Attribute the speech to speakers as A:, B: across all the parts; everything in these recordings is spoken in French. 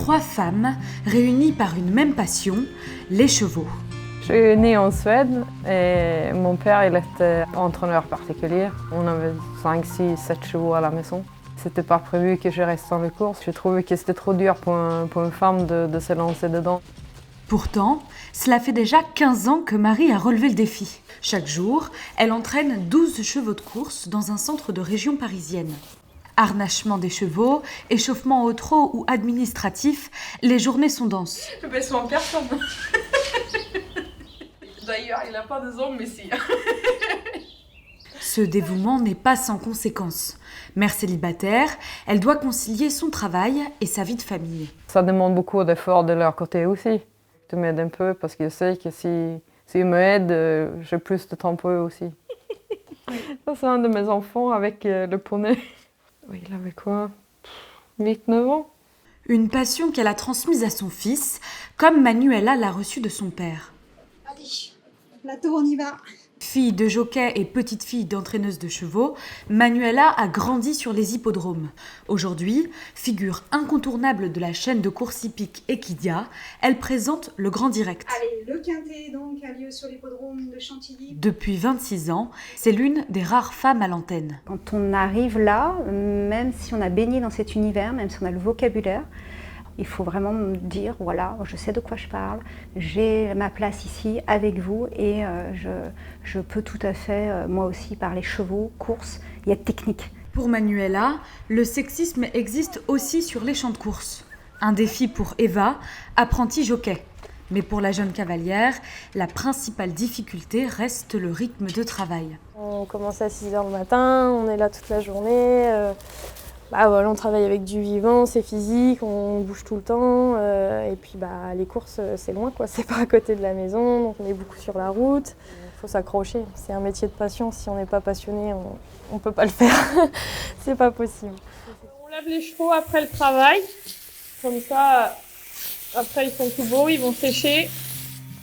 A: 3 femmes réunies par une même passion, les chevaux.
B: Je suis née en Suède et mon père il était entraîneur particulier. On avait 5, 6, 7 chevaux à la maison. C'était pas prévu que je reste dans les courses. Je trouvais que c'était trop dur pour une femme de se lancer dedans.
A: Pourtant, cela fait déjà 15 ans que Marie a relevé le défi. Chaque jour, elle entraîne 12 chevaux de course dans un centre de région parisienne. Harnachement des chevaux, échauffement au trot ou administratif, les journées sont denses.
C: Je baisse en personne. D'ailleurs, il n'a pas de ongles, mais si.
A: Ce dévouement n'est pas sans conséquences. Mère célibataire, elle doit concilier son travail et sa vie de famille.
B: Ça demande beaucoup d'efforts de leur côté aussi. Je m'aide un peu parce que je sais que s'ils m'aident, j'ai plus de temps pour eux aussi. Ça, c'est un de mes enfants avec le poney. Oui, il avait quoi 8-9 ans.
A: Une passion qu'elle a transmise à son fils, comme Manuela l'a reçue de son père.
D: Allez, plateau, on y va.
A: Fille de jockey et petite fille d'entraîneuse de chevaux, Manuela a grandi sur les hippodromes. Aujourd'hui, figure incontournable de la chaîne de course hippique Equidia, elle présente le Grand Direct.
D: Allez, le quintet donc a lieu sur l'hippodrome de Chantilly.
A: Depuis 26 ans, c'est l'une des rares femmes à l'antenne.
E: Quand on arrive là, même si on a baigné dans cet univers, même si on a le vocabulaire, il faut vraiment me dire, voilà, je sais de quoi je parle, j'ai ma place ici avec vous et je peux tout à fait, moi aussi, parler chevaux, courses, il y a technique.
A: Pour Manuela, le sexisme existe aussi sur les champs de course. Un défi pour Eva, apprentie jockey. Mais pour la jeune cavalière, la principale difficulté reste le rythme de travail.
F: On commence à 6h le matin, on est là toute la journée. Voilà, on travaille avec du vivant, c'est physique, on bouge tout le temps. Et puis les courses, c'est loin, quoi. C'est pas à côté de la maison, donc on est beaucoup sur la route. Il faut s'accrocher. C'est un métier de passion. Si on n'est pas passionné, on peut pas le faire. C'est pas possible.
C: On lave les chevaux après le travail. Comme ça, après ils sont tout beaux, ils vont sécher.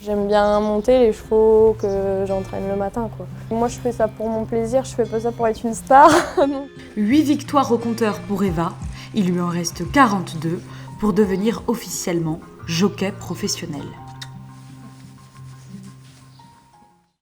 F: J'aime bien monter les chevaux que j'entraîne le matin, quoi. Moi, je fais ça pour mon plaisir, je fais pas ça pour être une star.
A: 8 victoires au compteur pour Eva. Il lui en reste 42 pour devenir officiellement jockey professionnel.